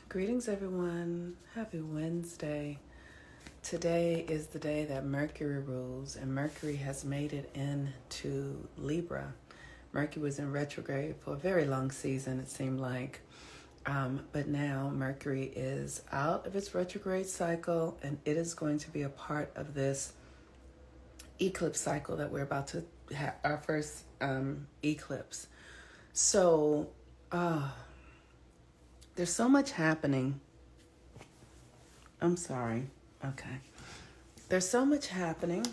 Greetings, everyone. Happy Wednesday. Today is the day that Mercury rules, and Mercury has made it into Libra. Mercury was in retrograde for a very long season, it seemed like. But now Mercury is out of its retrograde cycle, and it is going to be a part of this eclipse cycle that we're about to have, our first eclipse. So, there's so much happening. I'm sorry. Okay. There's so much happening.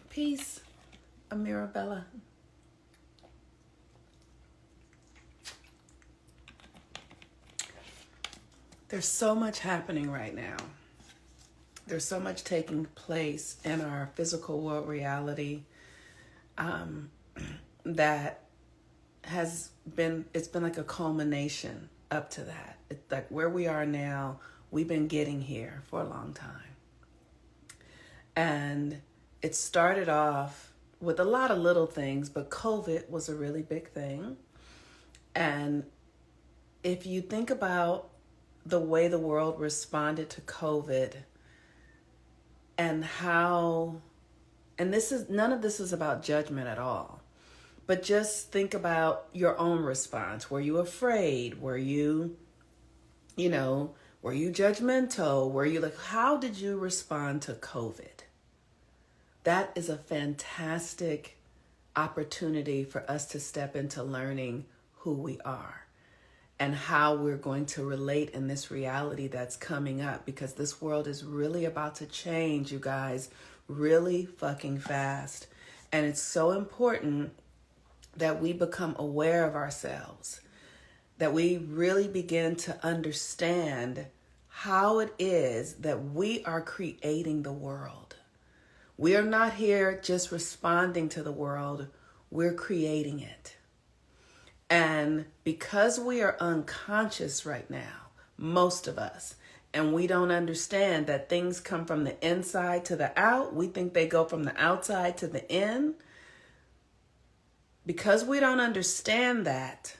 Peace, Amirabella. There's so much happening right now. There's so much taking place in our physical world reality that it's been like a culmination up to that. It's like where we are now, we've been getting here for a long time. And it started off with a lot of little things, but COVID was a really big thing. And if you think about the way the world responded to COVID and how, and none of this is about judgment at all, but just think about your own response. Were you afraid? Were you judgmental? Were you how did you respond to COVID? That is a fantastic opportunity for us to step into learning who we are and how we're going to relate in this reality that's coming up, because this world is really about to change, you guys, really fucking fast. And it's so important that we become aware of ourselves, that we really begin to understand how it is that we are creating the world. We are not here just responding to the world, we're creating it. And because we are unconscious right now, most of us, and we don't understand that things come from the inside to the out, we think they go from the outside to the in. Because we don't understand that,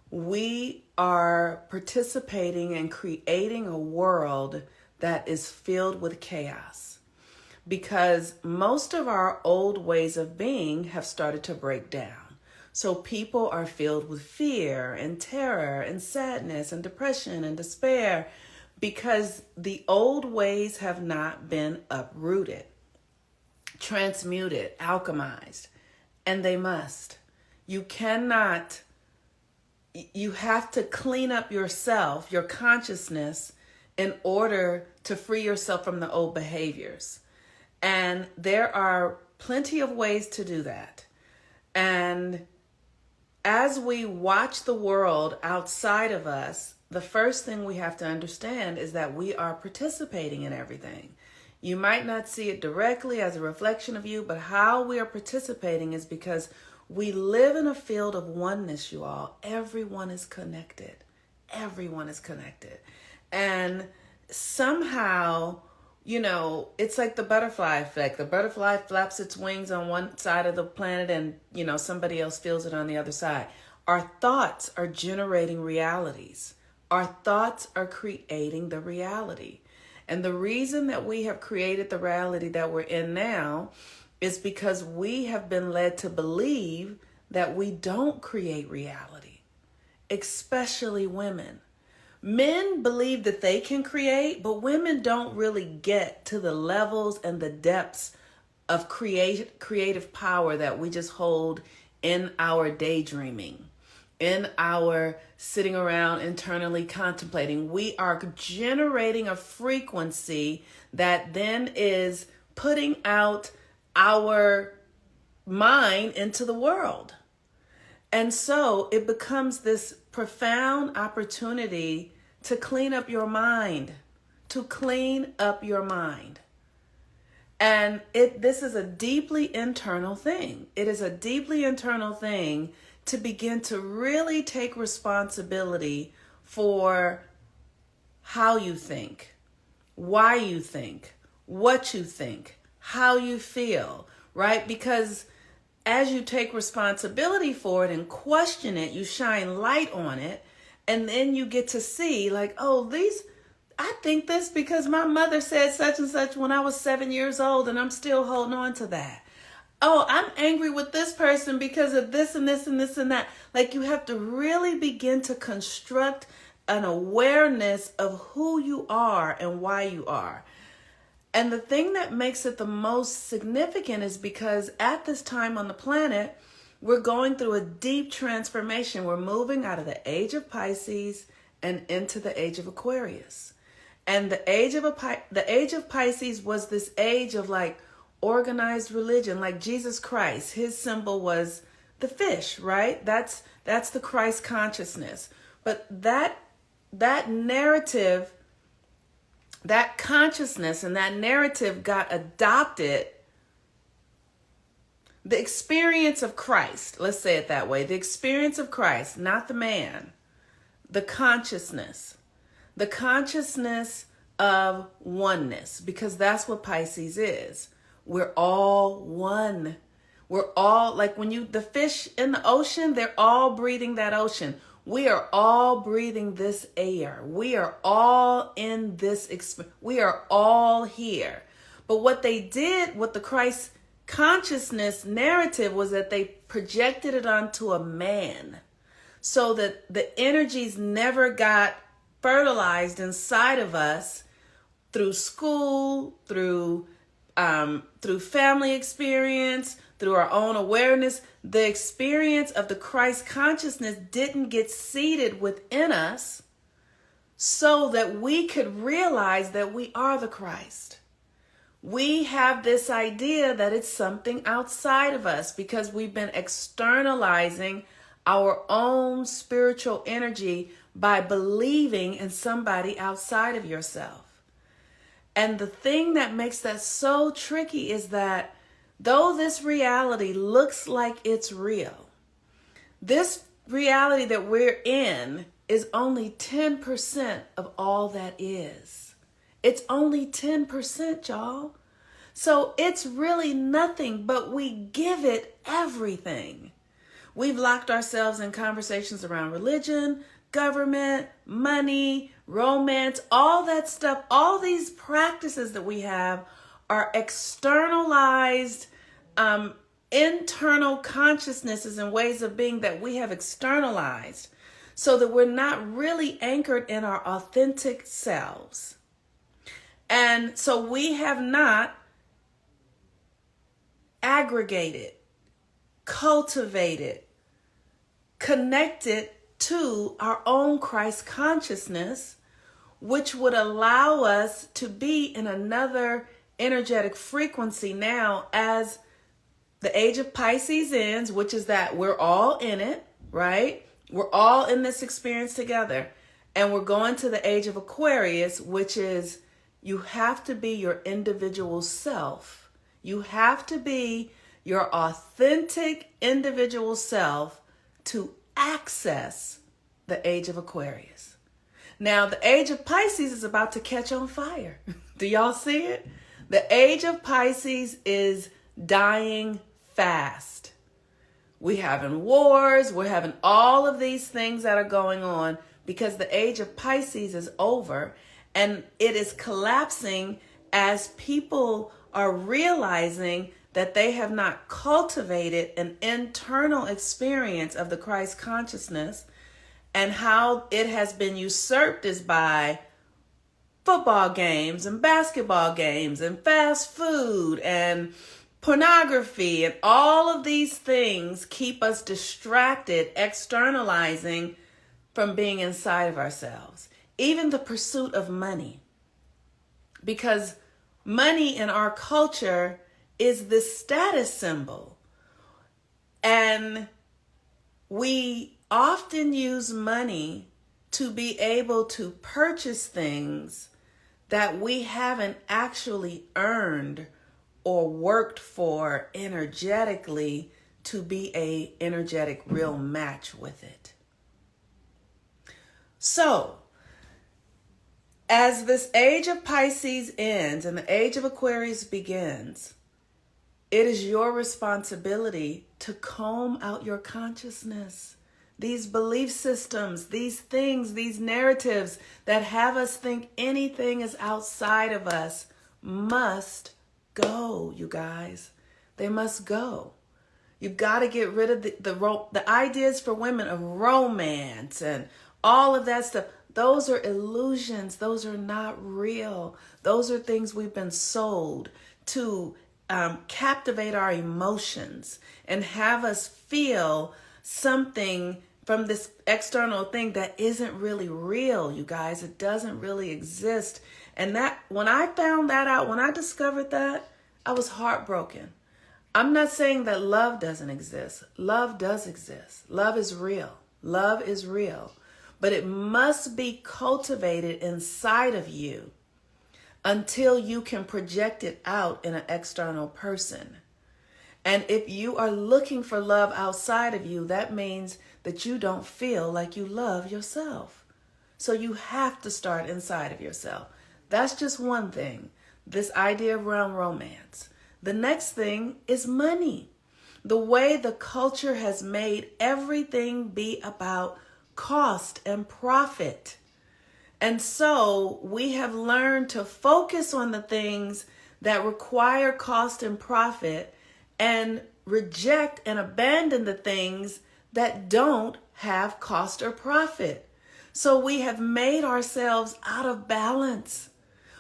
we are participating in creating a world that is filled with chaos. Because most of our old ways of being have started to break down. So people are filled with fear and terror and sadness and depression and despair because the old ways have not been uprooted, transmuted, alchemized, and they must. You have to clean up yourself, your consciousness, in order to free yourself from the old behaviors. And there are plenty of ways to do that. And as we watch the world outside of us, the first thing we have to understand is that we are participating in everything. You might not see it directly as a reflection of you, but how we are participating is because we live in a field of oneness, you all. Everyone is connected. Everyone is connected. And somehow, it's like the butterfly effect. The butterfly flaps its wings on one side of the planet and, somebody else feels it on the other side. Our thoughts are generating realities. Our thoughts are creating the reality. And the reason that we have created the reality that we're in now is because we have been led to believe that we don't create reality, especially women. Men believe that they can create, but women don't really get to the levels and the depths of creative power that we just hold in our daydreaming, in our sitting around internally contemplating. We are generating a frequency that then is putting out our mind into the world. And so it becomes this profound opportunity to clean up your mind, And this is a deeply internal thing. It is a deeply internal thing to begin to really take responsibility for how you think, why you think, what you think, how you feel, right? Because as you take responsibility for it and question it, you shine light on it, And then you get to see like, oh, I think this because my mother said such and such when I was 7 years old and I'm still holding on to that. Oh, I'm angry with this person because of this and this and this and that. Like you have to really begin to construct an awareness of who you are and why you are. And the thing that makes it the most significant is because at this time on the planet, we're going through a deep transformation. We're moving out of the age of Pisces and into the age of Aquarius. And the age of Pisces was this age of like organized religion, like Jesus Christ. His symbol was the fish, right? That's the Christ consciousness. But that narrative, that consciousness and that narrative got adopted. The experience of Christ, let's say it that way, the experience of Christ, not the man, the consciousness of oneness, because that's what Pisces is. We're all one. We're all like the fish in the ocean, they're all breathing that ocean. We are all breathing this air. We are all in this experience. We are all here. But what they did with the Christ consciousness narrative was that they projected it onto a man so that the energies never got fertilized inside of us through school, through family experience, through our own awareness. The experience of the Christ consciousness didn't get seeded within us so that we could realize that we are the Christ. We have this idea that it's something outside of us because we've been externalizing our own spiritual energy by believing in somebody outside of yourself. And the thing that makes that so tricky is that though this reality looks like it's real, this reality that we're in is only 10% of all that is. It's only 10%, y'all. So it's really nothing, but we give it everything. We've locked ourselves in conversations around religion, government, money, romance, all that stuff. All these practices that we have are externalized internal consciousnesses and ways of being that we have externalized so that we're not really anchored in our authentic selves. And so we have not aggregated, cultivated, connected to our own Christ consciousness, which would allow us to be in another energetic frequency now as the age of Pisces ends, which is that we're all in it, right? We're all in this experience together. And we're going to the age of Aquarius, which is you have to be your individual self. You have to be your authentic individual self to access the age of Aquarius. Now, the age of Pisces is about to catch on fire. Do y'all see it? The age of Pisces is dying fast. We're having wars. We're having all of these things that are going on because the age of Pisces is over and it is collapsing as people are realizing that they have not cultivated an internal experience of the Christ consciousness, and how it has been usurped is by football games and basketball games and fast food and pornography, and all of these things keep us distracted, externalizing from being inside of ourselves. Even the pursuit of money, because money in our culture is this status symbol, and we often use money to be able to purchase things that we haven't actually earned or worked for energetically to be a energetic real match with it. So, as this age of Pisces ends and the age of Aquarius begins, it is your responsibility to comb out your consciousness, these belief systems, these things, these narratives that have us think anything is outside of us must go, you guys. They must go. You've got to get rid of the ideas for women of romance and all of that stuff. Those are illusions. Those are not real. Those are things we've been sold to captivate our emotions and have us feel something from this external thing that isn't really real, you guys. It doesn't really exist. And that, when I found that out, when I discovered that, I was heartbroken. I'm not saying that love doesn't exist. Love does exist. Love is real. Love is real. But it must be cultivated inside of you until you can project it out in an external person. And if you are looking for love outside of you, that means that you don't feel like you love yourself. So you have to start inside of yourself. That's just one thing. This idea around romance. The next thing is money. The way the culture has made everything be about cost and profit. And so we have learned to focus on the things that require cost and profit and reject and abandon the things that don't have cost or profit. So we have made ourselves out of balance.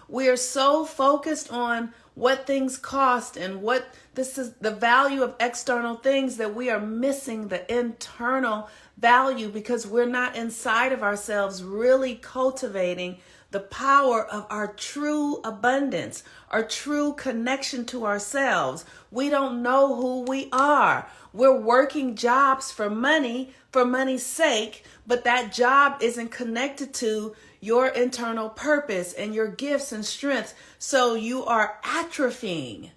We are so focused on what things cost and what this is the value of external things that we are missing the internal value because we're not inside of ourselves really cultivating the power of our true abundance, our true connection to ourselves. We don't know who we are. We're working jobs for money's sake, but that job isn't connected to your internal purpose and your gifts and strengths. So you are atrophying.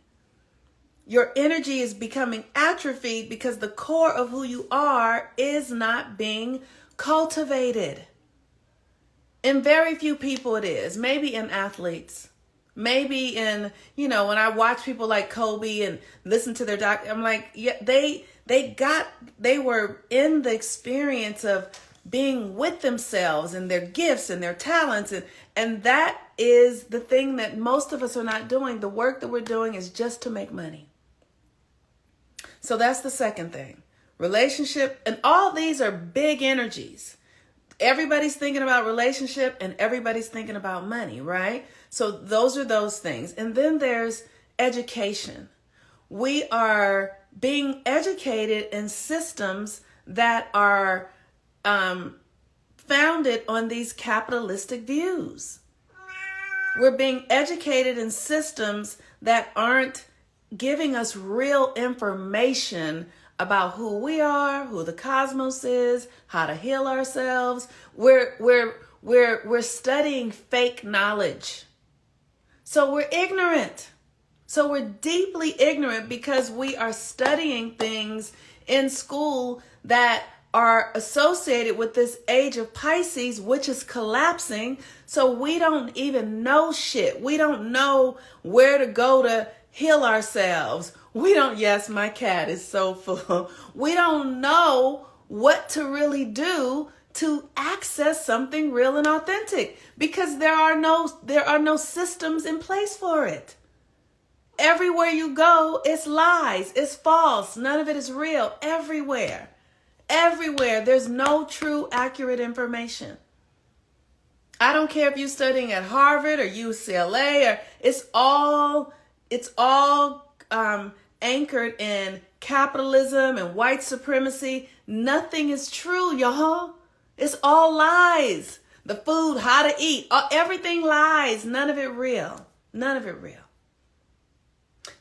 Your energy is becoming atrophied because the core of who you are is not being cultivated. In very few people it is. Maybe in athletes. Maybe in, when I watch people like Kobe and listen to their doc, I'm like, yeah, they were in the experience of being with themselves and their gifts and their talents. And that is the thing that most of us are not doing. The work that we're doing is just to make money. So that's the second thing. Relationship, and all these are big energies. Everybody's thinking about relationship and everybody's thinking about money, right? So those are those things. And then there's education. We are being educated in systems that are founded on these capitalistic views. We're being educated in systems that aren't giving us real information about who we are, who the cosmos is, how to heal ourselves. We're studying fake knowledge. So we're ignorant. So we're deeply ignorant because we are studying things in school that are associated with this age of Pisces, which is collapsing. So we don't even know shit. We don't know where to go to heal ourselves. We don't, yes, my cat is so full. We don't know what to really do to access something real and authentic because there are no systems in place for it. Everywhere you go, it's lies, it's false. None of it is real. Everywhere, there's no true, accurate information. I don't care if you're studying at Harvard or UCLA, or it's all anchored in capitalism and white supremacy. Nothing is true, y'all. It's all lies. The food, how to eat, everything lies. None of it real. None of it real.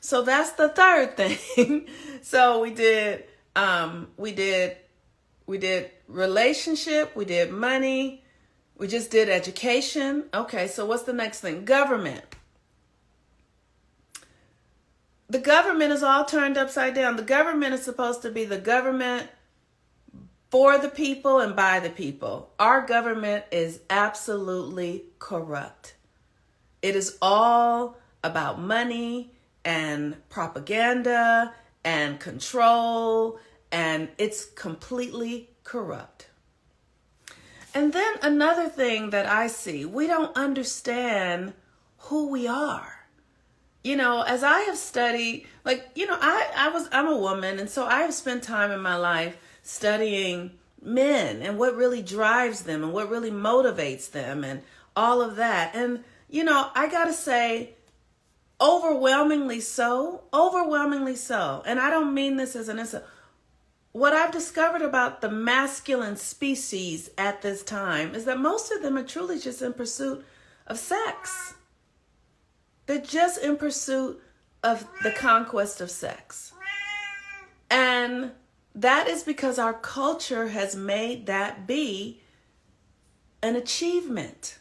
So that's the third thing. So we did relationship, we did money, we just did education. Okay, so what's the next thing? Government. The government is all turned upside down. The government is supposed to be the government for the people and by the people. Our government is absolutely corrupt. It is all about money and propaganda and control, and it's completely corrupt. And then another thing that I see, we don't understand who we are. You know, as I have studied, like, you know, I'm a woman, and so I have spent time in my life studying men and what really drives them and what really motivates them and all of that. And, you know, I gotta say, overwhelmingly so. And I don't mean this as an insult. What I've discovered about the masculine species at this time is that most of them are truly just in pursuit of sex. They're just in pursuit of the conquest of sex. And that is because our culture has made that be an achievement.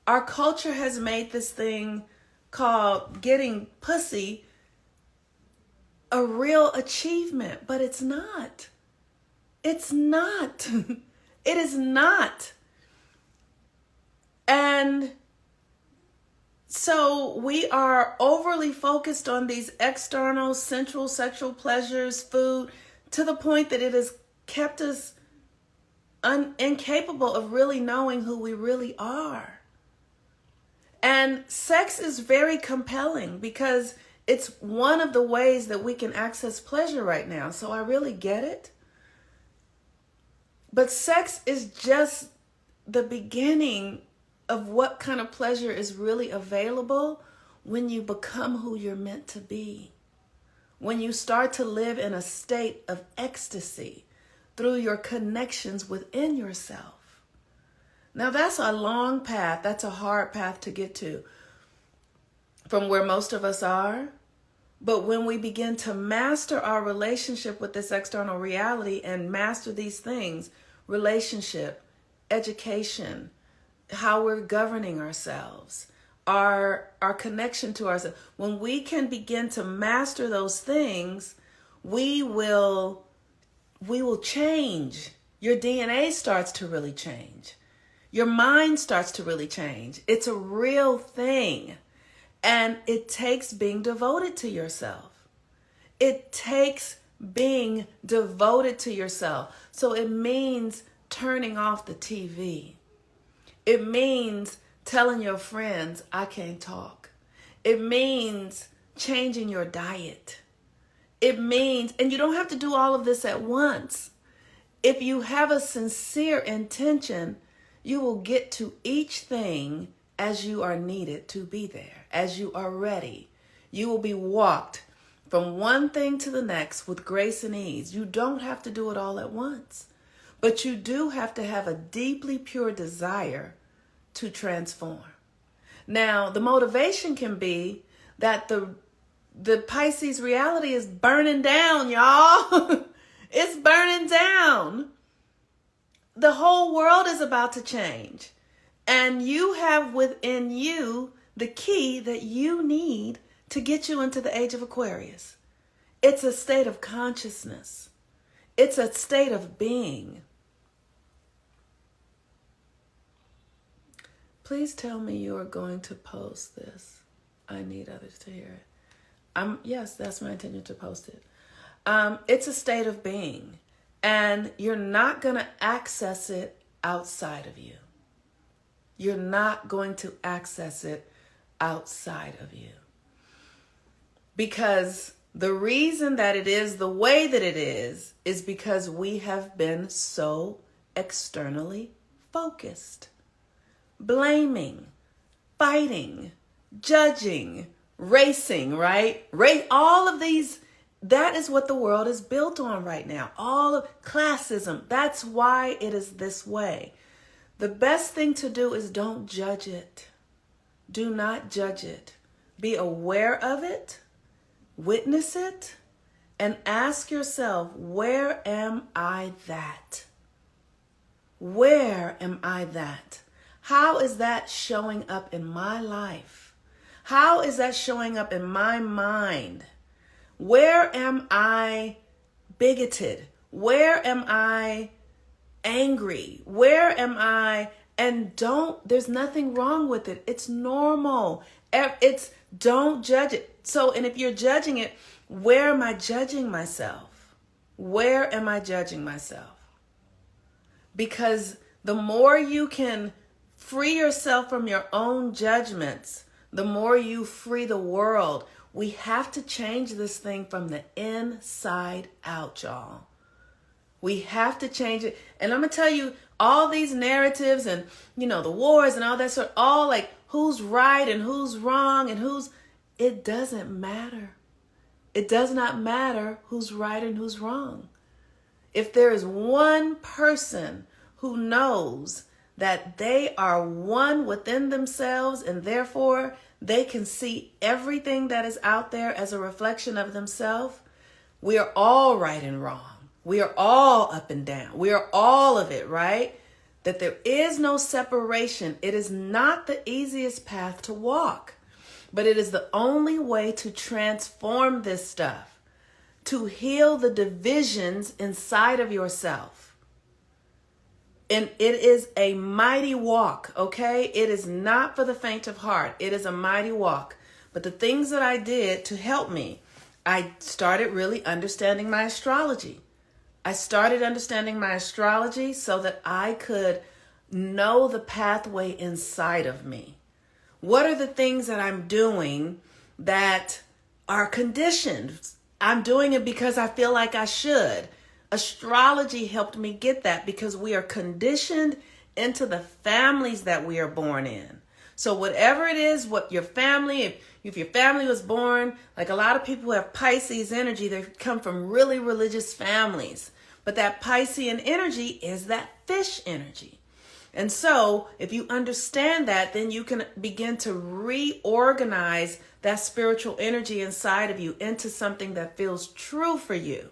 Our culture has made this thing called getting pussy a real achievement, but it's not. It's not. It is not. And so we are overly focused on these external, sensual, sexual pleasures, food, to the point that it has kept us incapable of really knowing who we really are. And sex is very compelling because it's one of the ways that we can access pleasure right now. So I really get it. But sex is just the beginning of what kind of pleasure is really available when you become who you're meant to be. When you start to live in a state of ecstasy through your connections within yourself. Now that's a long path. That's a hard path to get to from where most of us are. But when we begin to master our relationship with this external reality and master these things, relationship, education, how we're governing ourselves, our connection to ourselves, when we can begin to master those things, we will change. Your DNA starts to really change. Your mind starts to really change. It's a real thing. And it takes being devoted to yourself. It takes being devoted to yourself. So it means turning off the TV. It means telling your friends, I can't talk. It means changing your diet. It means, and you don't have to do all of this at once. If you have a sincere intention, you will get to each thing as you are needed to be there, as you are ready. You will be walked from one thing to the next with grace and ease. You don't have to do it all at once, but you do have to have a deeply pure desire to transform. Now, the motivation can be that the Pisces reality is burning down, y'all. It's burning down. The whole world is about to change. And you have within you the key that you need to get you into the age of Aquarius. It's a state of consciousness. It's a state of being. Please tell me you are going to post this. I need others to hear it. Yes, that's my intention to post it. It's a state of being. And you're not going to access it outside of you. You're not going to access it outside of you. Because the reason that it is the way that it is because we have been so externally focused. Blaming, fighting, judging, racing, right? All of these, that is what the world is built on right now. All of classism, that's why it is this way. The best thing to do is don't judge it. Do not judge it. Be aware of it, witness it, and ask yourself, where am I that? Where am I that? How is that showing up in my life? How is that showing up in my mind? Where am I bigoted? Where am I angry? Where am I? And there's nothing wrong with it. It's normal. Don't judge it. So, and if you're judging it, where am I judging myself? Where am I judging myself? because the more you can free yourself from your own judgments, the more you free the world. We have to change this thing from the inside out, y'all. We have to change it. And I'm going to tell you, all these narratives and, the wars and all that sort, all like who's right and who's wrong and it doesn't matter. It does not matter who's right and who's wrong. If there is one person who knows that they are one within themselves and therefore they can see everything that is out there as a reflection of themselves, we are all right and wrong. We are all up and down. We are all of it, right? That there is no separation. It is not the easiest path to walk, but it is the only way to transform this stuff, to heal the divisions inside of yourself. And it is a mighty walk, okay? It is not for the faint of heart. It is a mighty walk. But the things that I did to help me, I started really understanding my astrology. I started understanding my astrology so that I could know the pathway inside of me. What are the things that I'm doing that are conditioned? I'm doing it because I feel like I should. Astrology helped me get that because we are conditioned into the families that we are born in. So whatever it is, what your family, if your family was born, like a lot of people who have Pisces energy, they come from really religious families. But that Piscean energy is that fish energy. And so if you understand that, then you can begin to reorganize that spiritual energy inside of you into something that feels true for you.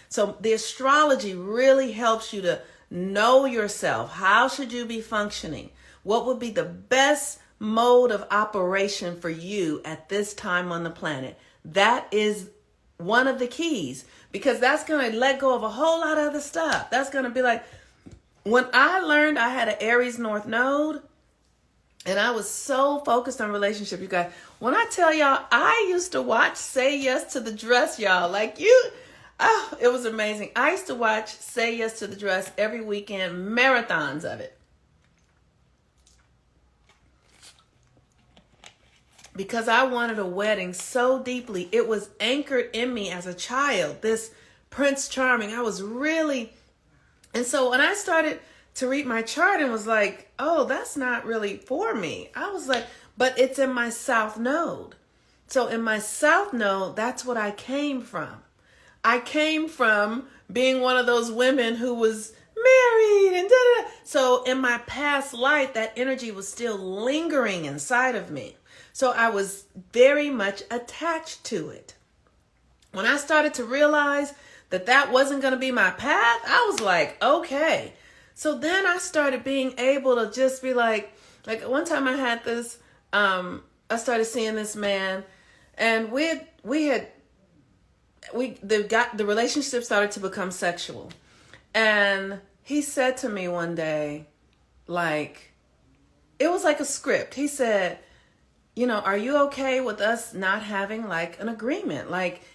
So the astrology really helps you to know yourself. How should you be functioning? What would be the best mode of operation for you at this time on the planet? That is one of the keys, because that's going to let go of a whole lot of other stuff. That's going to be like, when I learned I had an Aries North Node, and I was so focused on relationship, you guys, when I tell y'all, I used to watch Say Yes to the Dress, y'all. It was amazing. I used to watch Say Yes to the Dress every weekend, marathons of it. Because I wanted a wedding so deeply. It was anchored in me as a child, this Prince Charming. And so when I started to read my chart and was like, oh, that's not really for me. I was like, but it's in my South Node. So in my South Node, that's what I came from. I came from being one of those women who was married and da-da. So in my past life, that energy was still lingering inside of me. So I was very much attached to it. When I started to realize that that wasn't going to be my path, I was like, okay. So then I started being able to just be like one time I had this, I started seeing this man, and the relationship started to become sexual. And he said to me one day, it was like a script. He said, are you okay with us not having an agreement?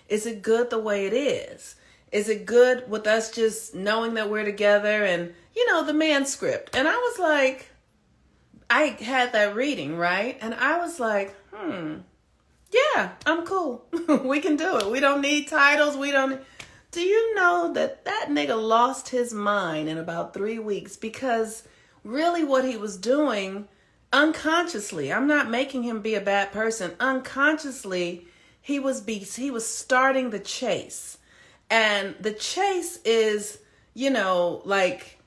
Is it good the way it is? Is it good with us just knowing that we're together and, the man script? And I was like, I had that reading, right? And I was like, yeah, I'm cool. We can do it. We don't need titles. Do you know that nigga lost his mind in about 3 weeks? Because really what he was doing unconsciously, I'm not making him be a bad person. Unconsciously, he was starting the chase. And the chase is,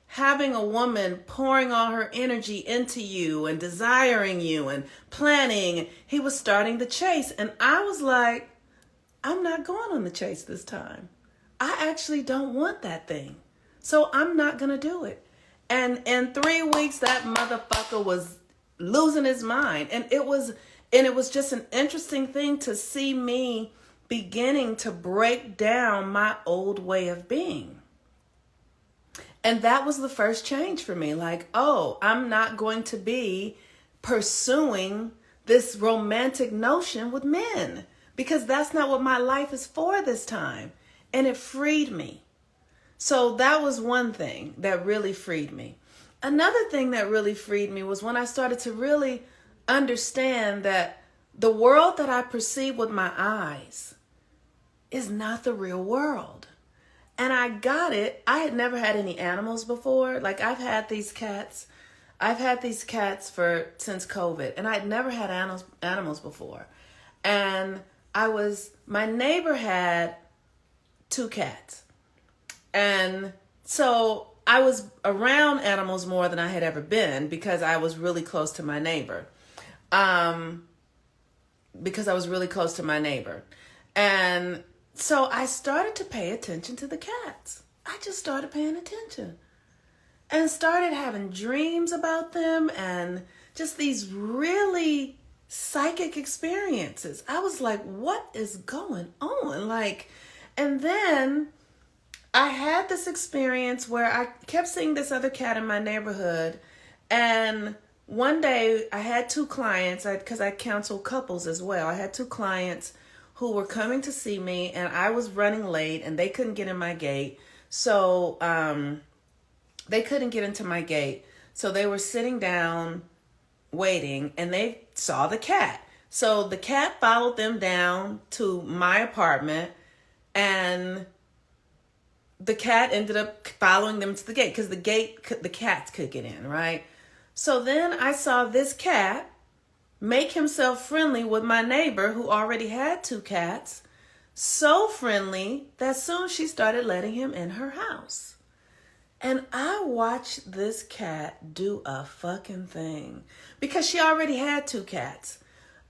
having a woman pouring all her energy into you and desiring you and planning. He was starting the chase. And I was like, I'm not going on the chase this time. I actually don't want that thing. So I'm not going to do it. And in 3 weeks, that motherfucker was losing his mind. And it was just an interesting thing to see me beginning to break down my old way of being. And that was the first change for me. I'm not going to be pursuing this romantic notion with men, because that's not what my life is for this time. And it freed me. So that was one thing that really freed me. Another thing that really freed me was when I started to really understand that the world that I perceive with my eyes is not the real world. And I got it. I had never had any animals before. Like, I've had these cats. I've had these cats since COVID, and I'd never had animals before. And my neighbor had 2 cats. And so I was around animals more than I had ever been because I was really close to my neighbor. And so I started to pay attention to the cats. I just started paying attention and started having dreams about them and just these really psychic experiences. I was like, what is going on? And then I had this experience where I kept seeing this other cat in my neighborhood. And one day I had 2 clients, because I counsel couples as well. I had 2 clients who were coming to see me, and I was running late and they couldn't get in my gate. So they couldn't get into my gate. So they were sitting down waiting, and they saw the cat. So the cat followed them down to my apartment, and the cat ended up following them to the gate because the cats could get in, right? So then I saw this cat make himself friendly with my neighbor who already had 2 cats, so friendly that soon she started letting him in her house. And I watched this cat do a fucking thing because she already had 2 cats.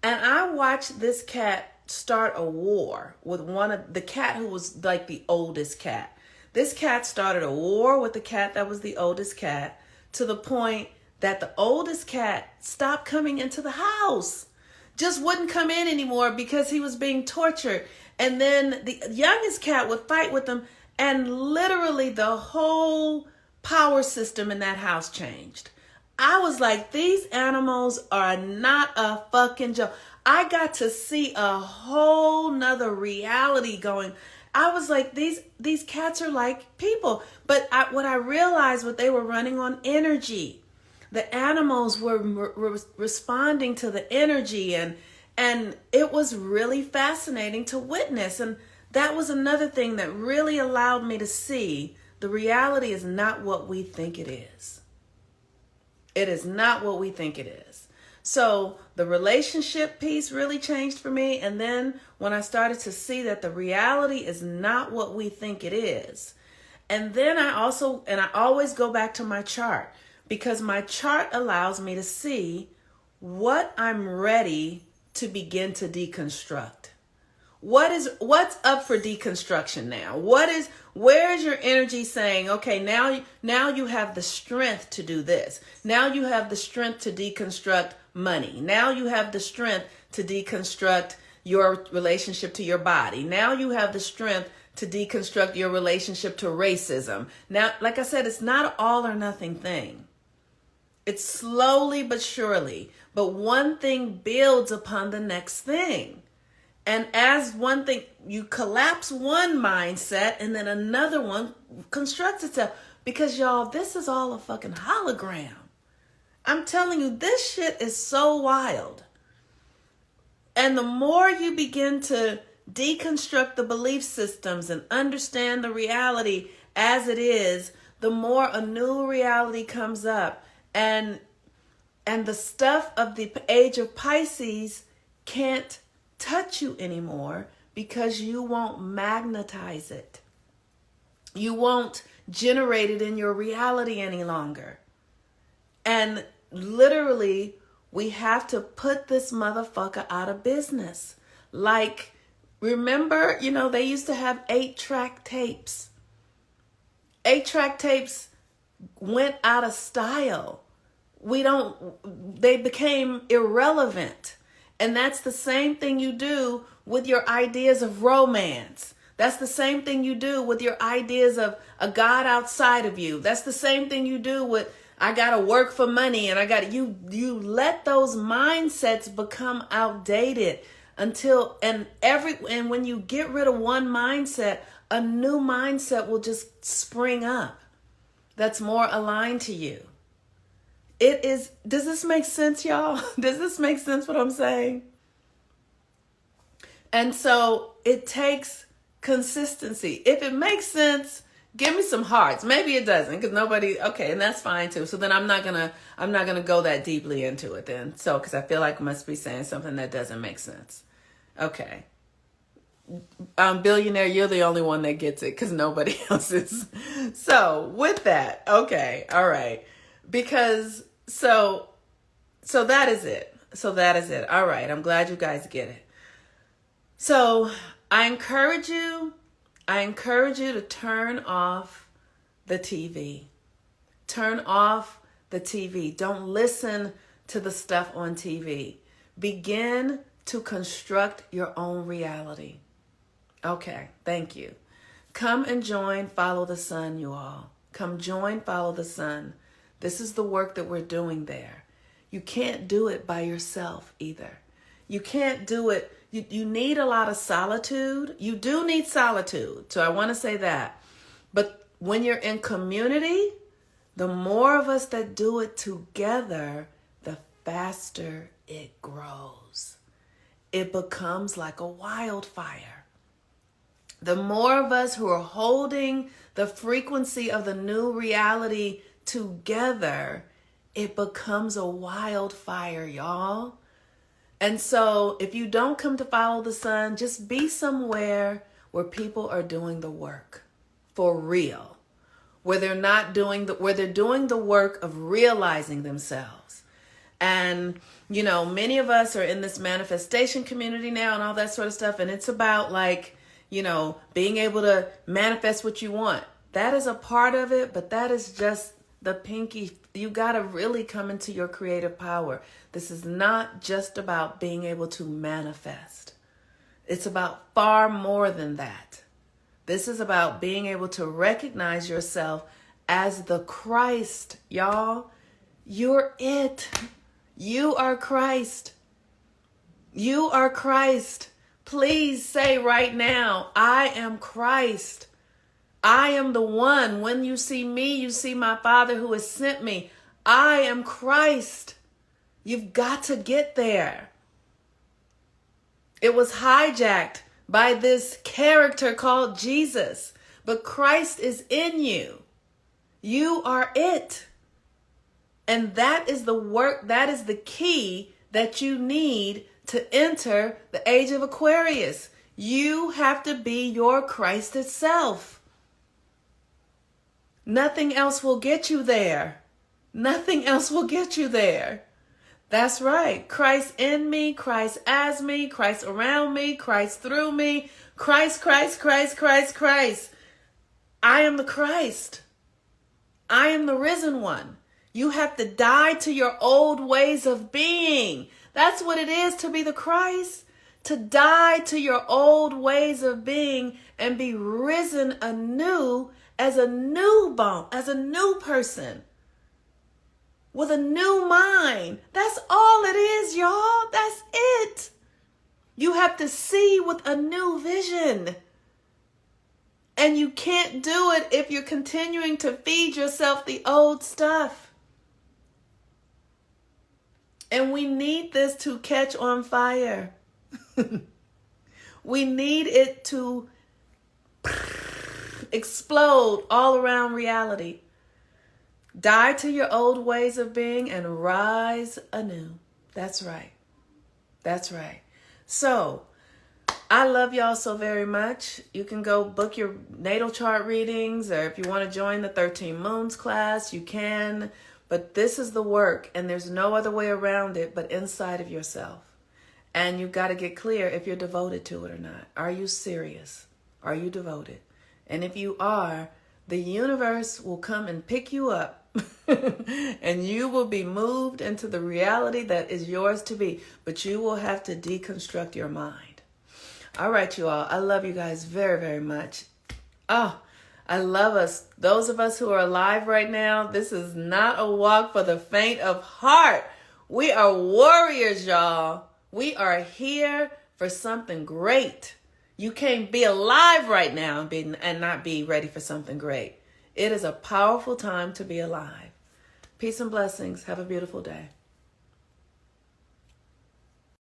And I watched this cat start a war with the cat who was like the oldest cat. This cat started a war with the cat that was the oldest cat, to the point that the oldest cat stopped coming into the house. Just wouldn't come in anymore because he was being tortured. And then the youngest cat would fight with him, and literally the whole power system in that house changed. I was like, these animals are not a fucking joke. I got to see a whole nother reality going. I was like, these cats are like people. But what I realized, what they were running on energy. The animals were responding to the energy, and it was really fascinating to witness. And that was another thing that really allowed me to see the reality is not what we think it is. It is not what we think it is. So the relationship piece really changed for me. And then when I started to see that the reality is not what we think it is. And then I always go back to my chart, because my chart allows me to see what I'm ready to begin to deconstruct. What's up for deconstruction now? Where is your energy saying, okay, now you have the strength to do this. Now you have the strength to deconstruct money. Now you have the strength to deconstruct your relationship to your body. Now you have the strength to deconstruct your relationship to racism. Now, like I said, it's not an all or nothing thing. It's slowly but surely, but one thing builds upon the next thing. And as one thing, you collapse one mindset and then another one constructs itself. Because y'all, this is all a fucking hologram. I'm telling you, this shit is so wild. And the more you begin to deconstruct the belief systems and understand the reality as it is, the more a new reality comes up. And the stuff of the age of Pisces can't touch you anymore, because you won't magnetize it. You won't generate it in your reality any longer. And literally, we have to put this motherfucker out of business. Like, remember, they used to have 8-track tapes. 8-track tapes went out of style. They became irrelevant. And that's the same thing you do with your ideas of romance. That's the same thing you do with your ideas of a God outside of you. That's the same thing you do with, I got to work for money, and you let those mindsets become outdated and when you get rid of one mindset, a new mindset will just spring up that's more aligned to you. Does this make sense, y'all? Does this make sense what I'm saying? And so it takes consistency. If it makes sense, give me some hearts. Maybe it doesn't, because okay, and that's fine too. So then I'm not gonna go that deeply into it then. So, because I feel like I must be saying something that doesn't make sense. Okay. Billionaire, you're the only one that gets it, because nobody else is. So with that, okay, all right. Because so that is it. So that is it. All right. I'm glad you guys get it. So I encourage you to turn off the TV. Turn off the TV. Don't listen to the stuff on TV. Begin to construct your own reality. Okay, thank you. Come and join Follow the Sun, you all. Come join Follow the Sun. This is the work that we're doing there. You can't do it by yourself either. You can't do it. You need a lot of solitude. You do need solitude. So I want to say that. But when you're in community, the more of us that do it together, the faster it grows. It becomes like a wildfire. The more of us who are holding the frequency of the new reality together, it becomes a wildfire, y'all. And so if you don't come to Follow the Sun, just be somewhere where people are doing the work for real, where they're doing the work of realizing themselves. And, many of us are in this manifestation community now and all that sort of stuff. And it's about being able to manifest what you want. That is a part of it, but that is just the pinky. You got to really come into your creative power. This is not just about being able to manifest. It's about far more than that. This is about being able to recognize yourself as the Christ, y'all. You're it. You are Christ. You are Christ. Please say right now, I am Christ. I am the one. When you see me, you see my Father who has sent me. I am Christ. You've got to get there. It was hijacked by this character called Jesus, but Christ is in you. You are it. And that is the work, that is the key that you need to enter the age of Aquarius. You have to be your Christ itself. Nothing else will get you there. Nothing else will get you there. That's right. Christ in me, Christ as me, Christ around me, Christ through me. Christ, Christ, Christ, Christ, Christ. I am the Christ. I am the risen one. You have to die to your old ways of being. That's what it is to be the Christ. To die to your old ways of being and be risen anew as a new person. With a new mind. That's all it is, y'all. That's it. You have to see with a new vision. And you can't do it if you're continuing to feed yourself the old stuff. And we need this to catch on fire. We need it to explode all around reality. Die to your old ways of being and rise anew. That's right. That's right. So, I love y'all so very much. You can go book your natal chart readings, or if you want to join the 13 Moons class, you can. But this is the work, and there's no other way around it but inside of yourself. And you've got to get clear if you're devoted to it or not. Are you serious? Are you devoted? And if you are, the universe will come and pick you up. And you will be moved into the reality that is yours to be. But you will have to deconstruct your mind. All right, you all. I love you guys very, very much. Oh, I love us. Those of us who are alive right now, this is not a walk for the faint of heart. We are warriors, y'all. We are here for something great. You can't be alive right now and not be ready for something great. It is a powerful time to be alive. Peace and blessings. Have a beautiful day.